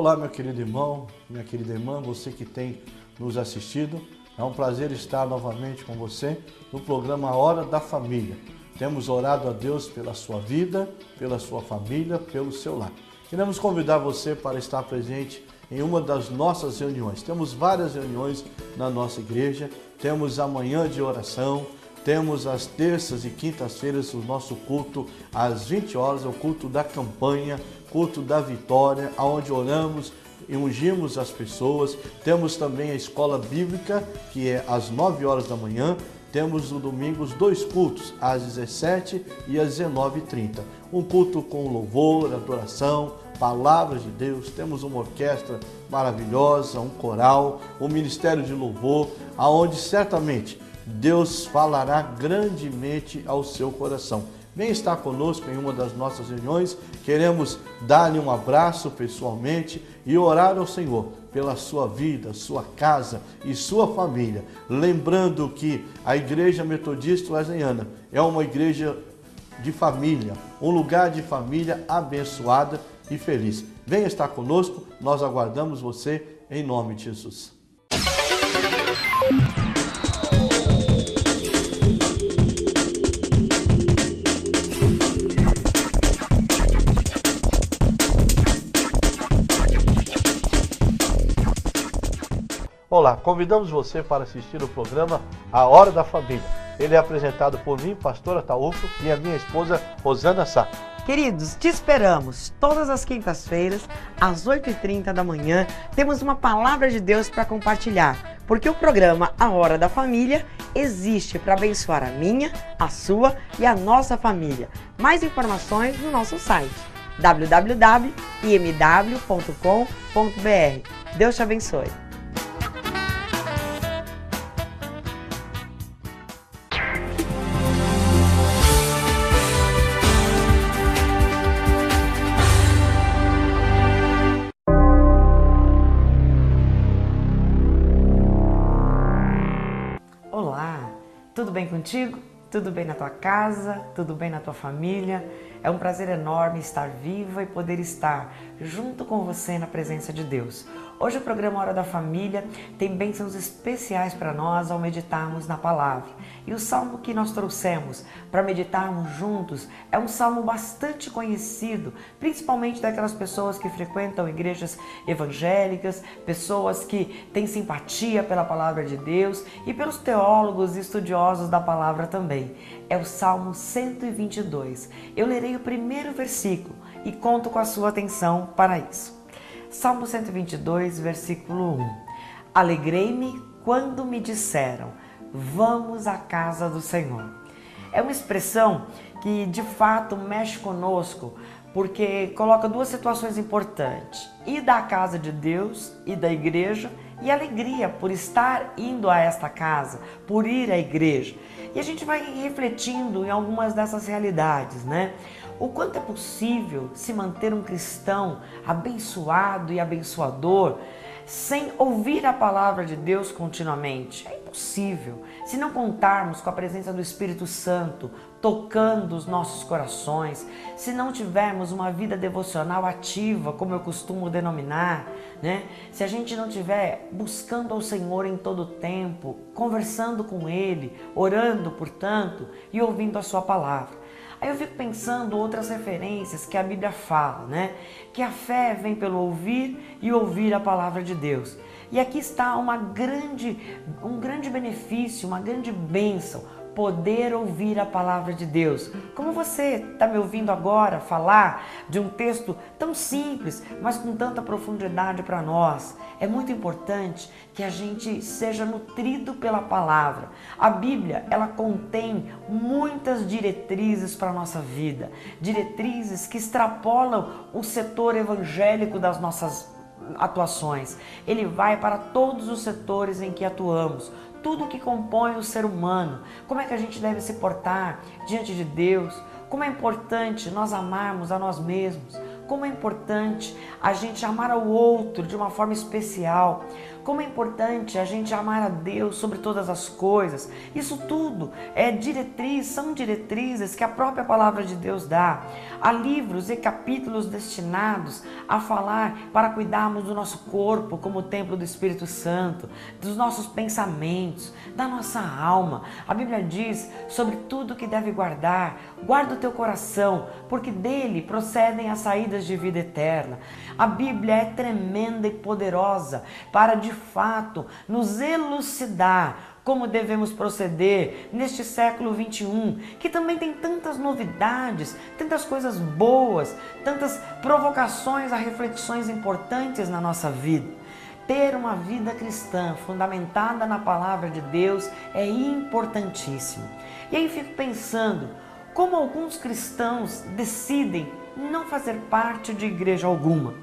Olá, meu querido irmão, minha querida irmã, você que tem nos assistido. É um prazer estar novamente com você no programa Hora da Família. Temos orado a Deus pela sua vida, pela sua família, pelo seu lar. Queremos convidar você para estar presente em uma das nossas reuniões. Temos várias reuniões na nossa igreja, temos a manhã de oração, temos as terças e quintas-feiras o nosso culto às 20 horas, o culto da campanha, culto da vitória, onde oramos e ungimos as pessoas. Temos também a escola bíblica, que é às 9 horas da manhã. Temos no domingo os dois cultos, às 17 e às 19h30. Um culto com louvor, adoração, palavras de Deus. Temos uma orquestra maravilhosa, um coral, um ministério de louvor, aonde certamente Deus falará grandemente ao seu coração. Vem estar conosco em uma das nossas reuniões. Queremos dar-lhe um abraço pessoalmente e orar ao Senhor pela sua vida, sua casa e sua família. Lembrando que a Igreja Metodista Wesleyana é uma igreja de família, um lugar de família abençoada e feliz. Venha estar conosco, nós aguardamos você em nome de Jesus. Olá, convidamos você para assistir o programa A Hora da Família. Ele é apresentado por mim, pastor Ataúfo, e a minha esposa Rosana Sá. Queridos, te esperamos todas as quintas-feiras, às 8h30 da manhã. Temos uma palavra de Deus para compartilhar, porque o programa A Hora da Família existe para abençoar a minha, a sua e a nossa família. Mais informações no nosso site www.imw.com.br. Deus te abençoe. Olá, tudo bem contigo? Tudo bem na tua casa? Tudo bem na tua família? É um prazer enorme estar viva e poder estar junto com você na presença de Deus. Hoje o programa Hora da Família tem bênçãos especiais para nós ao meditarmos na palavra. E o salmo que nós trouxemos para meditarmos juntos é um salmo bastante conhecido, principalmente daquelas pessoas que frequentam igrejas evangélicas, pessoas que têm simpatia pela palavra de Deus e pelos teólogos e estudiosos da palavra também. É o Salmo 122. Eu lerei o primeiro versículo e conto com a sua atenção para isso. Salmo 122, versículo 1. Alegrei-me quando me disseram, vamos à casa do Senhor. É uma expressão que de fato mexe conosco, porque coloca duas situações importantes: ir da casa de Deus e da igreja, e alegria por estar indo a esta casa, por ir à igreja. E a gente vai refletindo em algumas dessas realidades, né? O quanto é possível se manter um cristão abençoado e abençoador sem ouvir a palavra de Deus continuamente? É impossível. Se não contarmos com a presença do Espírito Santo tocando os nossos corações, se não tivermos uma vida devocional ativa, como eu costumo denominar, né? Se a gente não estiver buscando ao Senhor em todo o tempo, conversando com Ele, orando, portanto, e ouvindo a sua palavra. Aí eu fico pensando outras referências que a Bíblia fala, né? Que a fé vem pelo ouvir e ouvir a palavra de Deus. E aqui está um grande benefício, uma grande bênção, poder ouvir a palavra de Deus. Como você está me ouvindo agora falar de um texto tão simples, mas com tanta profundidade para nós. É muito importante que a gente seja nutrido pela palavra. A Bíblia, ela contém muitas diretrizes para a nossa vida, diretrizes que extrapolam o setor evangélico das nossas atuações. Ele vai para todos os setores em que atuamos, tudo que compõe o ser humano, como é que a gente deve se portar diante de Deus, como é importante nós amarmos a nós mesmos, como é importante a gente amar ao outro de uma forma especial, como é importante a gente amar a Deus sobre todas as coisas. Isso tudo são diretrizes que a própria palavra de Deus dá. Há livros e capítulos destinados a falar para cuidarmos do nosso corpo como templo do Espírito Santo, dos nossos pensamentos, da nossa alma. A Bíblia diz sobre tudo que deve guardar. Guarda o teu coração, porque dele procedem as saídas de vida eterna. A Bíblia é tremenda e poderosa para, de fato, nos elucidar como devemos proceder neste século 21, que também tem tantas novidades, tantas coisas boas, tantas provocações a reflexões importantes na nossa vida. Ter uma vida cristã fundamentada na palavra de Deus é importantíssimo. E aí fico pensando, como alguns cristãos decidem não fazer parte de igreja alguma.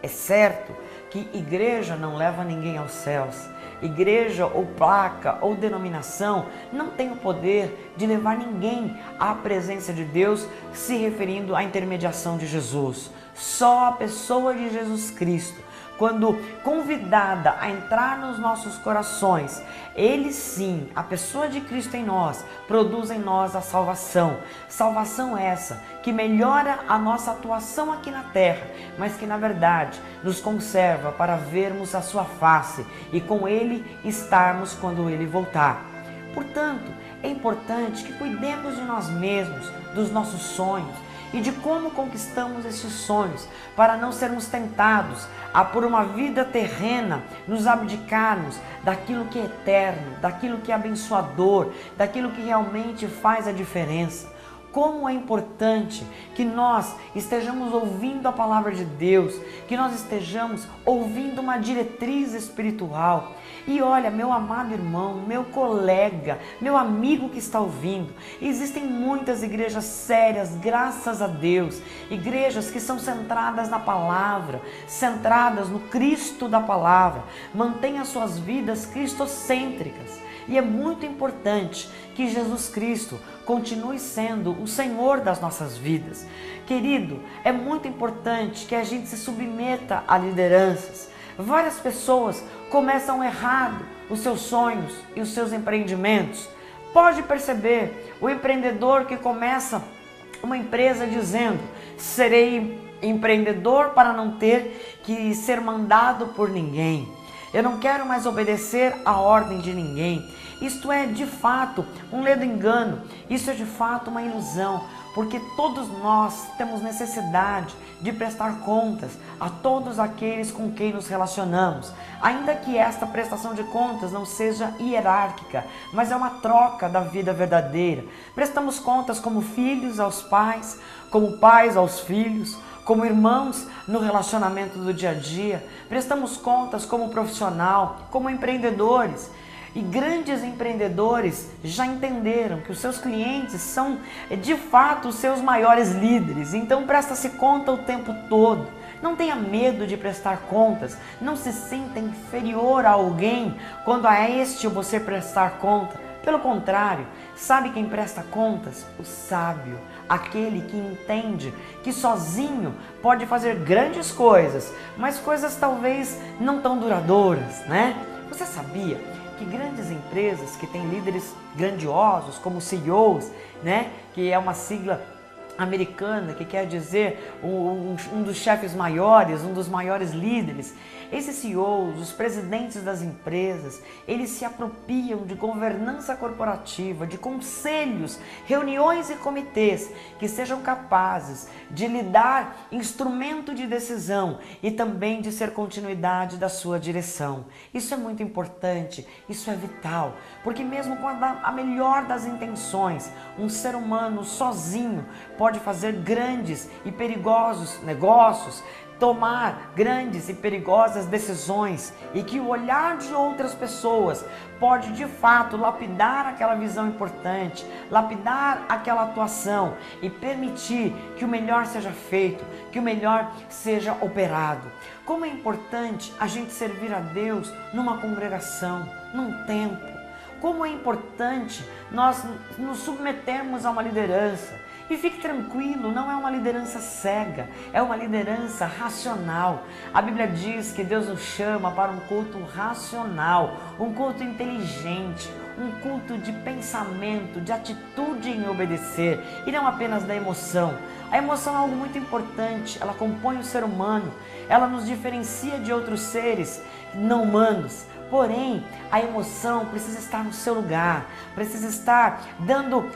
É certo que igreja não leva ninguém aos céus. Igreja ou placa ou denominação não tem o poder de levar ninguém à presença de Deus, se referindo à intermediação de Jesus. Só a pessoa de Jesus Cristo, quando convidada a entrar nos nossos corações, Ele sim, a pessoa de Cristo em nós, produz em nós a salvação. Salvação essa que melhora a nossa atuação aqui na terra, mas que na verdade nos conserva para vermos a sua face e com Ele estarmos quando Ele voltar. Portanto, é importante que cuidemos de nós mesmos, dos nossos sonhos, e de como conquistamos esses sonhos, para não sermos tentados a, por uma vida terrena, nos abdicarmos daquilo que é eterno, daquilo que é abençoador, daquilo que realmente faz a diferença. Como é importante que nós estejamos ouvindo a palavra de Deus, que nós estejamos ouvindo uma diretriz espiritual. E olha, meu amado irmão, meu colega, meu amigo que está ouvindo, existem muitas igrejas sérias, graças a Deus, igrejas que são centradas na palavra, centradas no Cristo da palavra, mantêm as suas vidas cristocêntricas. E é muito importante que Jesus Cristo continue sendo o Senhor das nossas vidas. Querido, é muito importante que a gente se submeta a lideranças. Várias pessoas começam errado os seus sonhos e os seus empreendimentos. Pode perceber, o empreendedor que começa uma empresa dizendo: serei empreendedor para não ter que ser mandado por ninguém. Eu não quero mais obedecer à ordem de ninguém. Isto é de fato um ledo engano, isso é de fato uma ilusão, porque todos nós temos necessidade de prestar contas a todos aqueles com quem nos relacionamos, ainda que esta prestação de contas não seja hierárquica, mas é uma troca da vida verdadeira. Prestamos contas como filhos aos pais, como pais aos filhos, como irmãos no relacionamento do dia a dia. Prestamos contas como profissional, como empreendedores. E grandes empreendedores já entenderam que os seus clientes são de fato os seus maiores líderes. Então presta-se conta o tempo todo. Não tenha medo de prestar contas. Não se sinta inferior a alguém quando a este você prestar conta. Pelo contrário, sabe quem presta contas? O sábio, aquele que entende que sozinho pode fazer grandes coisas, mas coisas talvez não tão duradouras, né? Você sabia que grandes empresas que têm líderes grandiosos, como CEOs, né? Que é uma sigla americana que quer dizer um dos chefes maiores, um dos maiores líderes. Esses CEOs, os presidentes das empresas, eles se apropriam de governança corporativa, de conselhos, reuniões e comitês que sejam capazes de lhe dar instrumento de decisão e também de ser continuidade da sua direção. Isso é muito importante, isso é vital, porque mesmo com a melhor das intenções, um ser humano sozinho pode fazer grandes e perigosos negócios, tomar grandes e perigosas decisões, e que o olhar de outras pessoas pode de fato lapidar aquela visão importante, lapidar aquela atuação e permitir que o melhor seja feito, que o melhor seja operado. Como é importante a gente servir a Deus numa congregação, num templo. Como é importante nós nos submetermos a uma liderança E fique tranquilo, não é uma liderança cega, é uma liderança racional. A Bíblia diz que Deus nos chama para um culto racional, um culto inteligente, um culto de pensamento, de atitude em obedecer, e não apenas da emoção. A emoção é algo muito importante, ela compõe o ser humano, ela nos diferencia de outros seres não humanos. Porém, a emoção precisa estar no seu lugar, precisa estar dando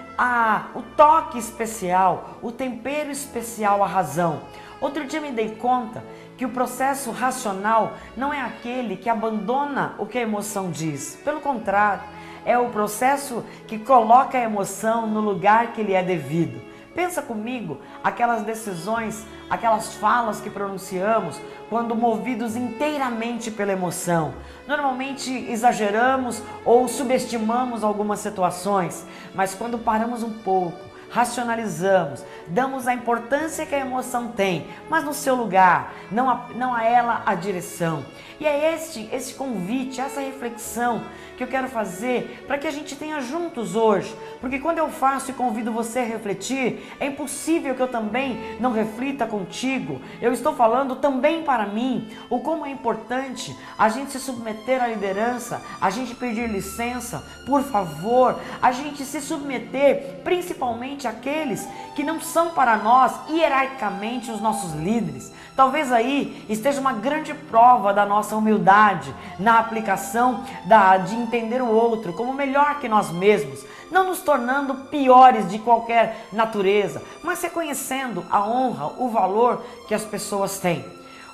o toque especial, o tempero especial à razão. Outro dia me dei conta que o processo racional não é aquele que abandona o que a emoção diz. Pelo contrário, é o processo que coloca a emoção no lugar que lhe é devido. Pensa comigo, aquelas decisões, aquelas falas que pronunciamos quando movidos inteiramente pela emoção. Normalmente exageramos ou subestimamos algumas situações, mas quando paramos um pouco, racionalizamos, damos a importância que a emoção tem, mas no seu lugar, não a ela a direção. E é esse convite, essa reflexão que eu quero fazer para que a gente tenha juntos hoje. Porque quando eu faço e convido você a refletir, é impossível que eu também não reflita contigo. Eu estou falando também para mim o como é importante a gente se submeter à liderança, a gente pedir licença, por favor, a gente se submeter principalmente àqueles que não são para nós hierarquicamente os nossos líderes. Talvez aí esteja uma grande prova da nossa humildade na aplicação de entender o outro como melhor que nós mesmos, não nos tornando piores de qualquer natureza, mas reconhecendo a honra, o valor que as pessoas têm.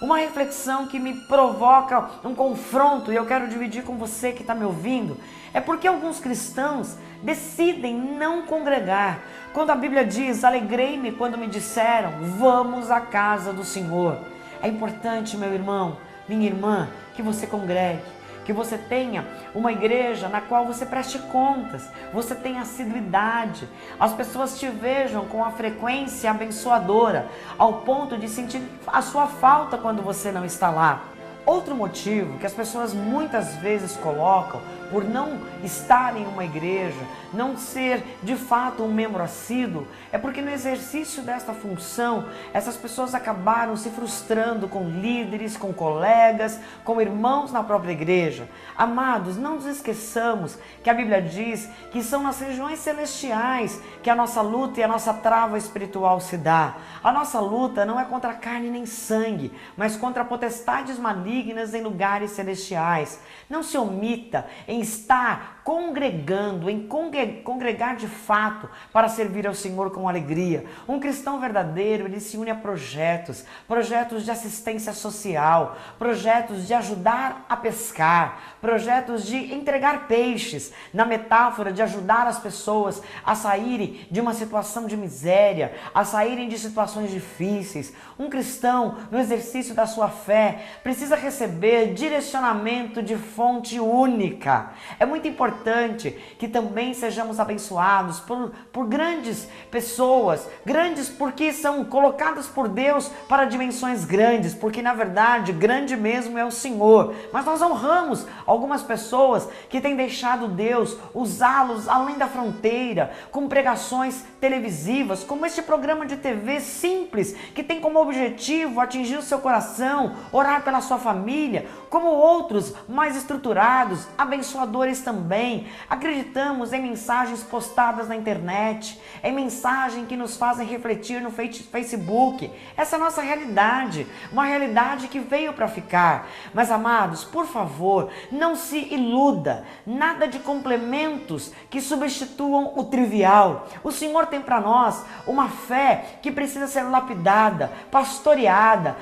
Uma reflexão que me provoca um confronto e eu quero dividir com você que está me ouvindo, é porque alguns cristãos decidem não congregar. Quando a Bíblia diz, alegrei-me quando me disseram, vamos à casa do Senhor. É importante, meu irmão, minha irmã, que você congregue, que você tenha uma igreja na qual você preste contas, você tenha assiduidade, as pessoas te vejam com a frequência abençoadora, ao ponto de sentir a sua falta quando você não está lá. Outro motivo que as pessoas muitas vezes colocam por não estar em uma igreja, não ser de fato um membro assíduo, é porque no exercício desta função, essas pessoas acabaram se frustrando com líderes, com colegas, com irmãos na própria igreja. Amados, não nos esqueçamos que a Bíblia diz que são nas regiões celestiais que a nossa luta e a nossa trava espiritual se dá. A nossa luta não é contra carne nem sangue, mas contra potestades malignas em lugares celestiais. Não se omita em estar congregando, em congregar de fato para servir ao Senhor com alegria. Um cristão verdadeiro, ele se une a projetos de assistência social, projetos de ajudar a pescar, projetos de entregar peixes, na metáfora de ajudar as pessoas a saírem de uma situação de miséria, a saírem de situações difíceis. Um cristão, no exercício da sua fé, precisa receber direcionamento de fonte única. É muito importante que também sejamos abençoados por grandes pessoas, grandes porque são colocadas por Deus para dimensões grandes, porque na verdade grande mesmo é o Senhor. Mas nós honramos algumas pessoas que têm deixado Deus usá-los além da fronteira, com pregações televisivas, como este programa de TV simples, que tem como objetivo atingir o seu coração, orar pela sua família, como outros mais estruturados, abençoadores também. Acreditamos em mensagens postadas na internet, em mensagens que nos fazem refletir no Facebook. Essa é a nossa realidade, uma realidade que veio para ficar. Mas amados, por favor, não se iluda, nada de complementos que substituam o trivial. O Senhor tem para nós uma fé que precisa ser lapidada, pastoreada,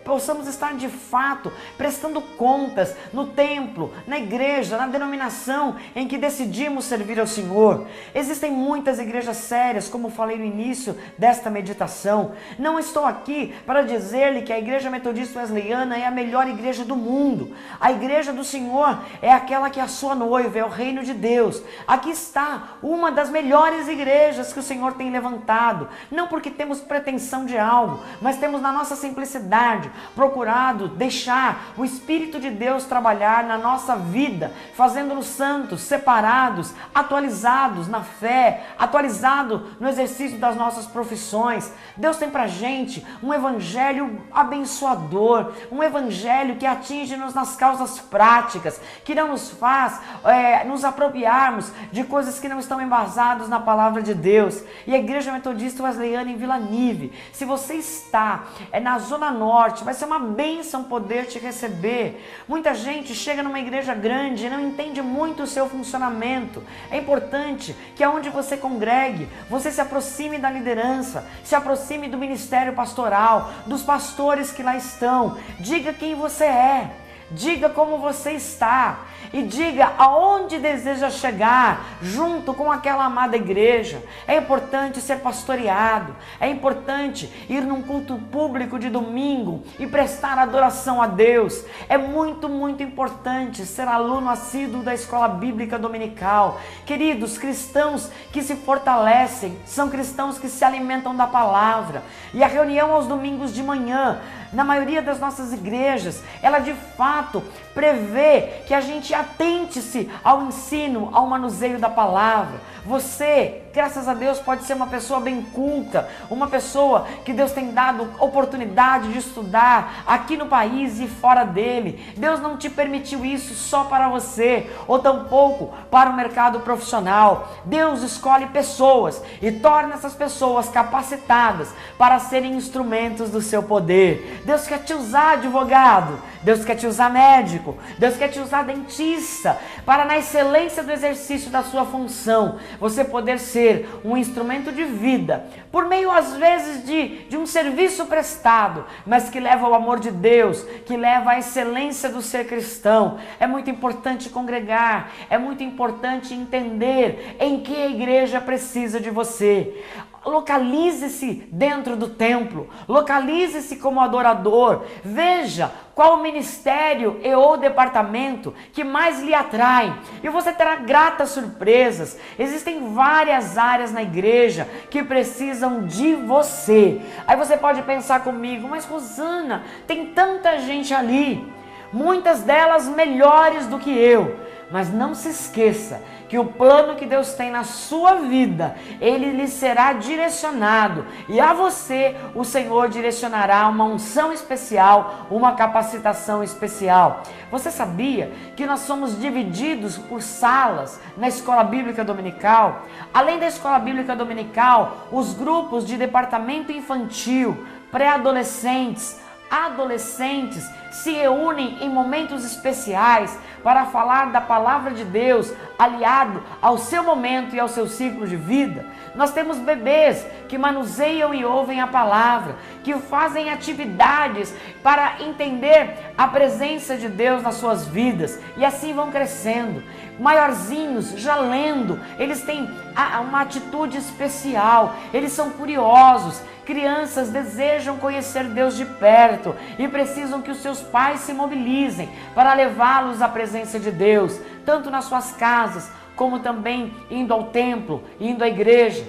possamos estar de fato prestando contas no templo, na igreja, na denominação em que decidimos servir ao Senhor. Existem muitas igrejas sérias, como falei no início desta meditação. Não estou aqui para dizer-lhe que a Igreja Metodista Wesleyana é a melhor igreja do mundo. A igreja do Senhor é aquela que é a sua noiva, é o reino de Deus. Aqui está uma das melhores igrejas que o Senhor tem levantado. Não porque temos pretensão de algo, mas temos na nossa simplicidade procurado deixar o Espírito de Deus trabalhar na nossa vida, fazendo-nos santos, separados, atualizados na fé, atualizado no exercício das nossas profissões. Deus tem pra gente um evangelho abençoador, um evangelho que atinge-nos nas causas práticas, que não nos faz nos apropriarmos de coisas que não estão embasadas na palavra de Deus. E a Igreja Metodista Wesleyana em Vila Nive, se você está na Zona Norte, vai ser uma bênção poder te receber. Muita gente chega numa igreja grande e não entende muito o seu funcionamento. É importante que aonde você congregue, você se aproxime da liderança, se aproxime do ministério pastoral, dos pastores que lá estão. Diga quem você é. Diga como você está e diga aonde deseja chegar junto com aquela amada igreja. É importante ser pastoreado, é importante ir num culto público de domingo e prestar adoração a Deus. É muito, muito importante ser aluno assíduo da escola bíblica dominical. Queridos, cristãos que se fortalecem são cristãos que se alimentam da palavra. E a reunião aos domingos de manhã, na maioria das nossas igrejas, ela de fato prevê que a gente atente-se ao ensino, ao manuseio da palavra. Você, graças a Deus, pode ser uma pessoa bem culta, uma pessoa que Deus tem dado oportunidade de estudar aqui no país e fora dele. Deus não te permitiu isso só para você, ou tampouco para o mercado profissional. Deus escolhe pessoas e torna essas pessoas capacitadas para serem instrumentos do seu poder. Deus quer te usar advogado, Deus quer te usar médico, Deus quer te usar dentista, para na excelência do exercício da sua função, você poder ser um instrumento de vida, por meio às vezes de um serviço prestado, mas que leva ao amor de Deus, que leva à excelência do ser cristão. É muito importante congregar, é muito importante entender em que a igreja precisa de você. Localize-se dentro do templo, localize-se como adorador, veja qual o ministério e ou departamento que mais lhe atrai e você terá gratas surpresas. Existem várias áreas na igreja que precisam de você. Aí você pode pensar comigo, mas Rosana, tem tanta gente ali, muitas delas melhores do que eu. Mas não se esqueça que o plano que Deus tem na sua vida, ele lhe será direcionado. E a você, o Senhor direcionará uma unção especial, uma capacitação especial. Você sabia que nós somos divididos por salas na Escola Bíblica Dominical? Além da Escola Bíblica Dominical, os grupos de departamento infantil, pré-adolescentes, adolescentes se reúnem em momentos especiais para falar da palavra de Deus, aliado ao seu momento e ao seu ciclo de vida. Nós temos bebês que manuseiam e ouvem a palavra, que fazem atividades para entender a presença de Deus nas suas vidas e assim vão crescendo. Maiorzinhos já lendo, eles têm uma atitude especial, eles são curiosos. Crianças desejam conhecer Deus de perto e precisam que os seus pais se mobilizem para levá-los à presença de Deus, tanto nas suas casas, como também indo ao templo, indo à igreja.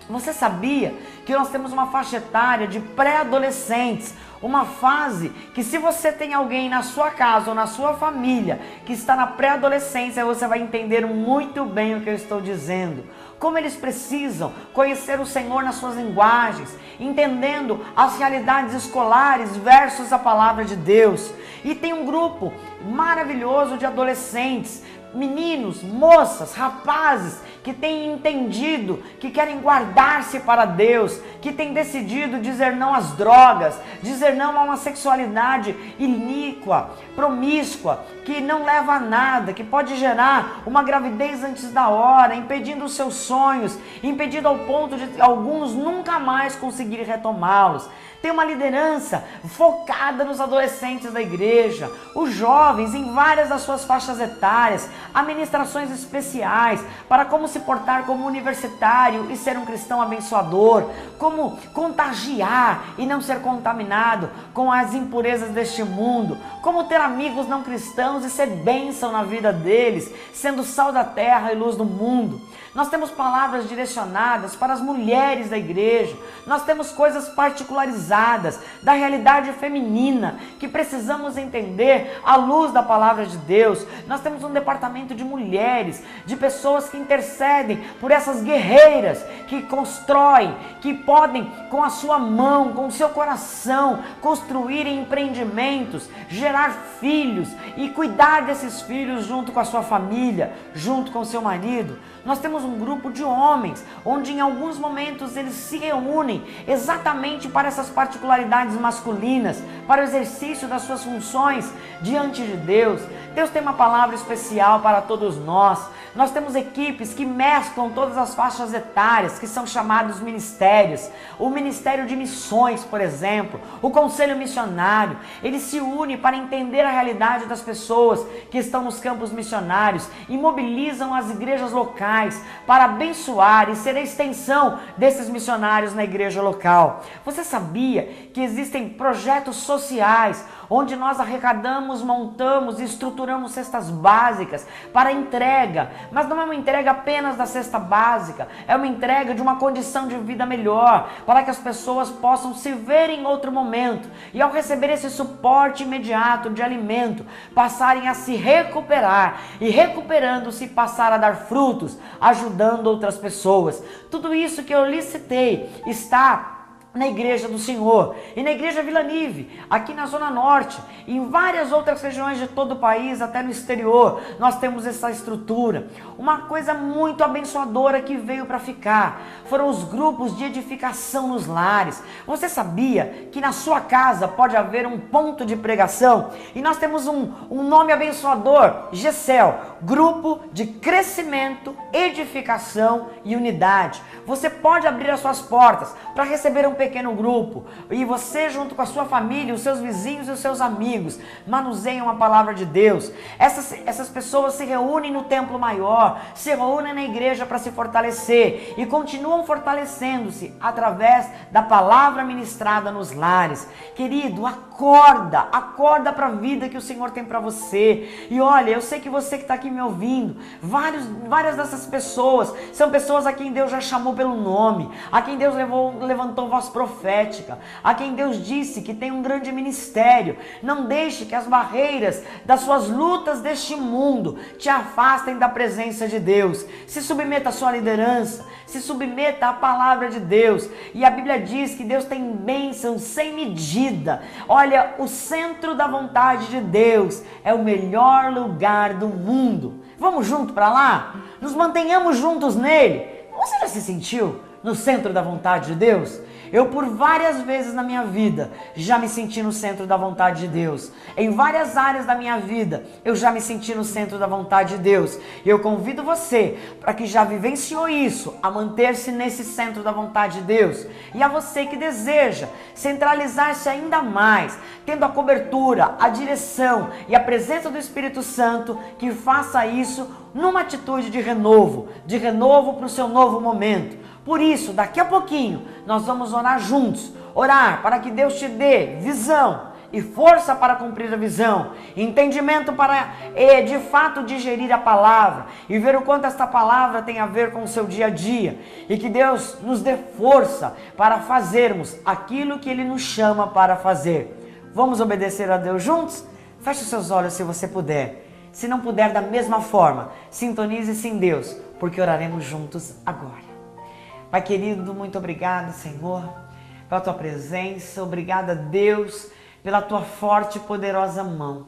Você sabia que nós temos uma faixa etária de pré-adolescentes, uma fase que, se você tem alguém na sua casa ou na sua família que está na pré-adolescência, você vai entender muito bem o que eu estou dizendo. Como eles precisam conhecer o Senhor nas suas linguagens, entendendo as realidades escolares versus a palavra de Deus. E tem um grupo maravilhoso de adolescentes, meninos, moças, rapazes que têm entendido, que querem guardar-se para Deus, que têm decidido dizer não às drogas, dizer não a uma sexualidade iníqua, promíscua, que não leva a nada, que pode gerar uma gravidez antes da hora, impedindo os seus sonhos, impedindo ao ponto de alguns nunca mais conseguirem retomá-los. Tem uma liderança focada nos adolescentes da igreja, os jovens em várias das suas faixas etárias, administrações especiais para como se portar como universitário e ser um cristão abençoador, como contagiar e não ser contaminado com as impurezas deste mundo, como ter amigos não cristãos e ser bênção na vida deles, sendo sal da terra e luz do mundo. Nós temos palavras direcionadas para as mulheres da igreja, nós temos coisas particularizadas atualizadas da realidade feminina que precisamos entender à luz da palavra de Deus. Nós temos um departamento de mulheres, de pessoas que intercedem por essas guerreiras que constroem, que podem com a sua mão, com o seu coração, construir empreendimentos, gerar filhos e cuidar desses filhos junto com a sua família, junto com o seu marido. Nós temos um grupo de homens, onde em alguns momentos eles se reúnem exatamente para essas particularidades masculinas, para o exercício das suas funções diante de Deus. Deus tem uma palavra especial para todos nós. Nós temos equipes que mesclam todas as faixas etárias, que são chamados ministérios. O Ministério de Missões, por exemplo, o Conselho Missionário, ele se une para entender a realidade das pessoas que estão nos campos missionários e mobilizam as igrejas locais para abençoar e ser a extensão desses missionários na igreja local. Você sabia que existem projetos sociais onde nós arrecadamos, montamos e estruturamos cestas básicas para entrega, mas não é uma entrega apenas da cesta básica, é uma entrega de uma condição de vida melhor, para que as pessoas possam se ver em outro momento e ao receber esse suporte imediato de alimento, passarem a se recuperar e recuperando-se passar a dar frutos, ajudando outras pessoas. Tudo isso que eu lhe citei está na Igreja do Senhor e na Igreja Vila Nive, aqui na Zona Norte, e em várias outras regiões de todo o país, até no exterior, nós temos essa estrutura. Uma coisa muito abençoadora que veio para ficar foram os grupos de edificação nos lares. Você sabia que na sua casa pode haver um ponto de pregação? E nós temos um nome abençoador, GECEL, Grupo de Crescimento, Edificação e Unidade. Você pode abrir as suas portas para receber um pequeno grupo e você junto com a sua família, os seus vizinhos e os seus amigos manuseiam a palavra de Deus. Essas pessoas se reúnem no templo maior, se reúnem na igreja para se fortalecer e continuam fortalecendo-se através da palavra ministrada nos lares. Querido, acorda para a vida que o Senhor tem para você. E olha, eu sei que você que está aqui me ouvindo, várias dessas pessoas são pessoas a quem Deus já chamou pelo nome, a quem Deus levantou voz profética, a quem Deus disse que tem um grande ministério. Não deixe que as barreiras das suas lutas deste mundo te afastem da presença de Deus. Se submeta à sua liderança, se submeta à palavra de Deus. E a Bíblia diz que Deus tem bênçãos sem medida. Olha, o centro da vontade de Deus é o melhor lugar do mundo. Vamos junto para lá? Nos mantenhamos juntos nele. Você já se sentiu no centro da vontade de Deus? Eu por várias vezes na minha vida já me senti no centro da vontade de Deus. Em várias áreas da minha vida eu já me senti no centro da vontade de Deus. E eu convido você, para que já vivenciou isso, a manter-se nesse centro da vontade de Deus. E a você que deseja centralizar-se ainda mais, tendo a cobertura, a direção e a presença do Espírito Santo, que faça isso numa atitude de renovo para o seu novo momento. Por isso, daqui a pouquinho, nós vamos orar juntos, orar para que Deus te dê visão e força para cumprir a visão, entendimento para, de fato, digerir a palavra e ver o quanto esta palavra tem a ver com o seu dia a dia, e que Deus nos dê força para fazermos aquilo que Ele nos chama para fazer. Vamos obedecer a Deus juntos? Feche os seus olhos se você puder. Se não puder, da mesma forma, sintonize-se em Deus, porque oraremos juntos agora. Pai querido, muito obrigado, Senhor, pela Tua presença. Obrigada, Deus, pela Tua forte e poderosa mão.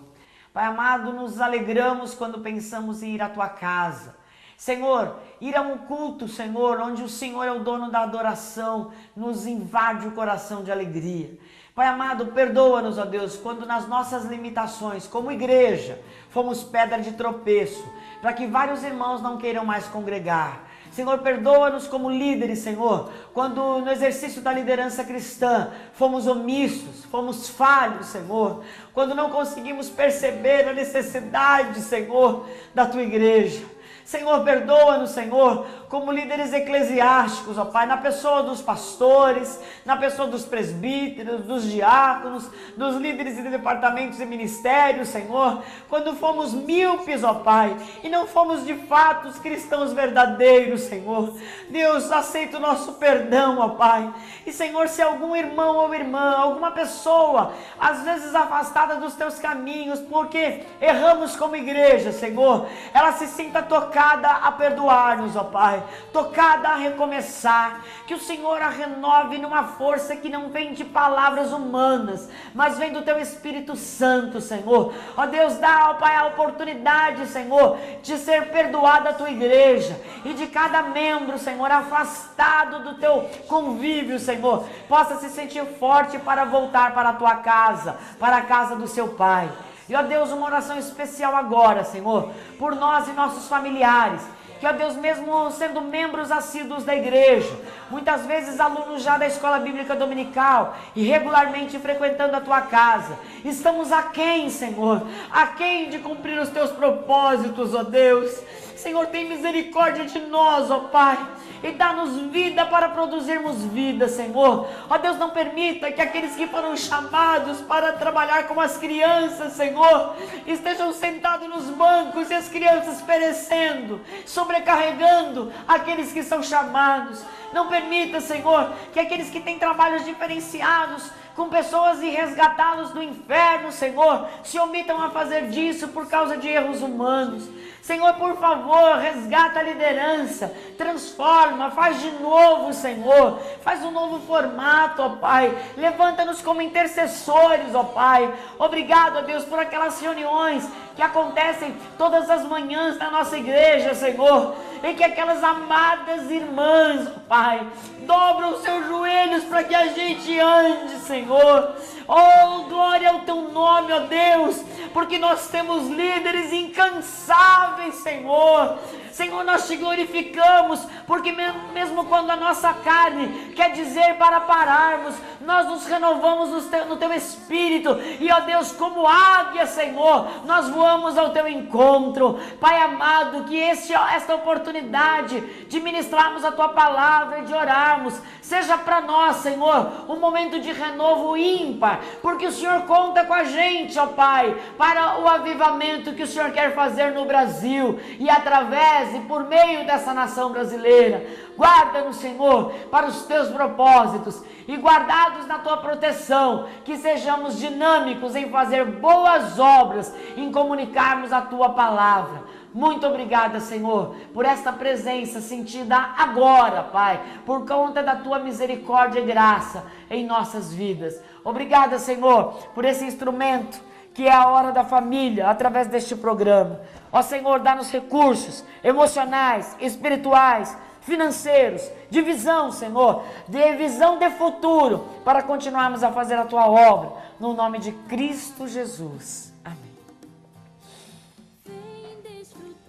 Pai amado, nos alegramos quando pensamos em ir à Tua casa. Senhor, ir a um culto, Senhor, onde o Senhor é o dono da adoração, nos invade o coração de alegria. Pai amado, perdoa-nos, ó Deus, quando nas nossas limitações, como igreja, fomos pedra de tropeço, para que vários irmãos não queiram mais congregar. Senhor, perdoa-nos como líderes, Senhor, quando no exercício da liderança cristã fomos omissos, fomos falhos, Senhor, quando não conseguimos perceber a necessidade, Senhor, da Tua igreja. Senhor, perdoa-nos, Senhor, como líderes eclesiásticos, ó Pai, na pessoa dos pastores, na pessoa dos presbíteros, dos diáconos, dos líderes de departamentos e ministérios, Senhor, quando fomos míopes, ó Pai, e não fomos de fato os cristãos verdadeiros, Senhor. Deus, aceita o nosso perdão, ó Pai. E, Senhor, se algum irmão ou irmã, alguma pessoa, às vezes afastada dos teus caminhos, porque erramos como igreja, Senhor, ela se sinta tocada a perdoar-nos, ó Pai, tocada a recomeçar, que o Senhor a renove numa força que não vem de palavras humanas, mas vem do teu Espírito Santo, Senhor. Ó Deus, dá, ó Pai, a oportunidade, Senhor, de ser perdoada a tua igreja e de cada membro, Senhor, afastado do teu convívio, Senhor, possa se sentir forte para voltar para a tua casa, para a casa do seu Pai. E, ó Deus, uma oração especial agora, Senhor, por nós e nossos familiares, que, ó Deus, mesmo sendo membros assíduos da igreja, muitas vezes alunos já da escola bíblica dominical e regularmente frequentando a tua casa, estamos aquém, Senhor, aquém de cumprir os teus propósitos, ó Deus. Senhor, tem misericórdia de nós, ó Pai, e dá-nos vida para produzirmos vida, Senhor. Ó Deus, não permita que aqueles que foram chamados para trabalhar com as crianças, Senhor, estejam sentados nos bancos e as crianças perecendo, sobrecarregando aqueles que são chamados. Não permita, Senhor, que aqueles que têm trabalhos diferenciados com pessoas e resgatá-los do inferno, Senhor, se omitam a fazer disso por causa de erros humanos. Senhor, por favor, resgata a liderança, transforma, faz de novo, Senhor, faz um novo formato, ó Pai, levanta-nos como intercessores, ó Pai. Obrigado, ó Deus, por aquelas reuniões que acontecem todas as manhãs na nossa igreja, Senhor, em que aquelas amadas irmãs, ó Pai, dobram os seus joelhos para que a gente ande, Senhor. Oh, glória ao teu nome, ó Deus, porque nós temos líderes incansáveis, Senhor. Senhor, nós te glorificamos, porque mesmo quando a nossa carne quer dizer para pararmos, nós nos renovamos no teu Espírito, e ó Deus, como águia, Senhor, nós voamos ao teu encontro. Pai amado, que esta oportunidade de ministrarmos a tua palavra e de orarmos, seja para nós, Senhor, um momento de renovo ímpar, porque o Senhor conta com a gente, ó Pai, para o avivamento que o Senhor quer fazer no Brasil, e através e por meio dessa nação brasileira. Guarda-nos, Senhor, para os teus propósitos, e guardados na tua proteção, que sejamos dinâmicos em fazer boas obras, em comunicarmos a tua palavra. Muito obrigada, Senhor, por esta presença sentida agora, Pai, por conta da tua misericórdia e graça em nossas vidas. Obrigada, Senhor, por esse instrumento que é a Hora da Família, através deste programa. Ó Senhor, dá-nos recursos emocionais, espirituais, financeiros, de visão, Senhor, de visão de futuro, para continuarmos a fazer a tua obra, no nome de Cristo Jesus. Amém.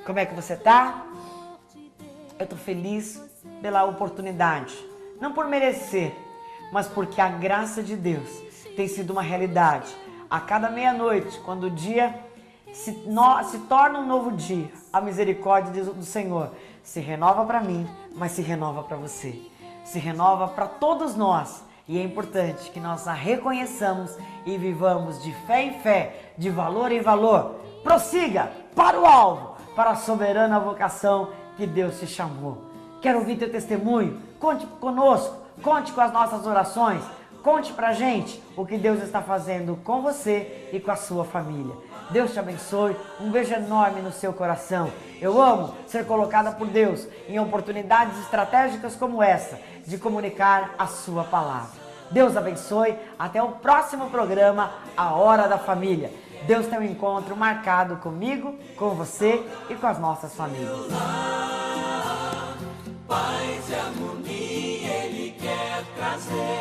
Como é que você está? Eu estou feliz pela oportunidade, não por merecer, mas porque a graça de Deus tem sido uma realidade. A cada meia-noite, quando o dia se torna um novo dia, a misericórdia do Senhor se renova para mim, mas se renova para você, se renova para todos nós. E é importante que nós a reconheçamos e vivamos de fé em fé, de valor em valor. Prossiga para o alvo, para a soberana vocação que Deus te chamou. Quero ouvir teu testemunho, conte conosco, conte com as nossas orações. Conte pra gente o que Deus está fazendo com você e com a sua família. Deus te abençoe, um beijo enorme no seu coração. Eu amo ser colocada por Deus em oportunidades estratégicas como essa, de comunicar a sua palavra. Deus abençoe, até o próximo programa, A Hora da Família. Deus tem um encontro marcado comigo, com você e com as nossas famílias. Paz e harmonia Ele quer trazer.